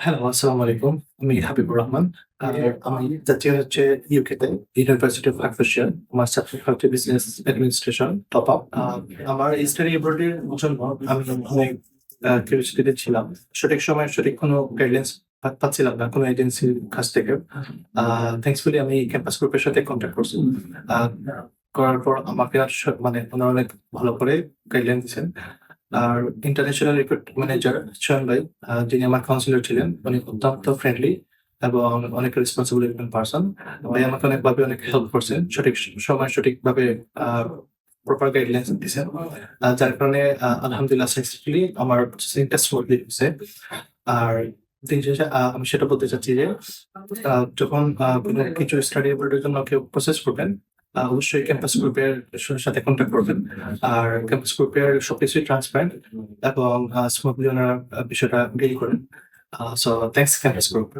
Hello, আসসালামু আলাইকুম। আমি হাবিবুর রহমান। আর আমি যাচ্ছি হচ্ছে ইউকেতে, ইউনিভার্সিটি অফ হার্টফোর্ডশায়ার। আমার সাবজেক্ট হচ্ছে বিজনেস অ্যাডমিনিস্ট্রেশন টপ আপ। আমার স্টাডি অ্যাব্রড এর জন্য আমি অনেক কিউরিওসিটিতে ছিলাম। সঠিক সময়ে সঠিক কোনো গাইডলাইন্স পাচ্ছিলাম না কোনো এজেন্সির কাছ থেকে। থ্যাঙ্কসফুলি আমি ক্যাম্পাস গ্রুপের সাথে কনট্যাক্ট করছি। আ করার পর আমাকে মানে উনারা অনেক ভালো করে গাইডলাইন দিছেন। আর ইন্টারন্যাশনাল রিক্রুট ম্যানেজার সোহেল ভাই, যিনি আমার কাউন্সিলর ছিলেন, উনি অত্যন্ত ফ্রেন্ডলি এবং অনেক রেসপন্সিবল একজন পারসন। ভাই আমাকে অনেকভাবে অনেক হেল্প করছেন। সঠিক সময় সঠিকভাবে আ প্রপার গাইডলাইনস দিছেন। যার কারণে আলহামদুলিল্লাহ সাকসেসফুলি আমার প্রসেসিংটা স্মুথলি হইছে। আর দিন শেষে আমি সেটা বলতে চাচ্ছি যে যখন কোনো কিছু স্টাডি অ্যাব্রড এর জন্য কেউ প্রসেস করবেন, অবশ্যই ক্যাম্পাস গ্রুপের সাথে কনট্যাক্ট করবেন। আর ক্যাম্পাস গ্রুপের সবকিছুই ট্রান্সপারেন্ট এবং স্মুথলি ওনারা বিষয়টা ডিল করেন। So thanks campus group.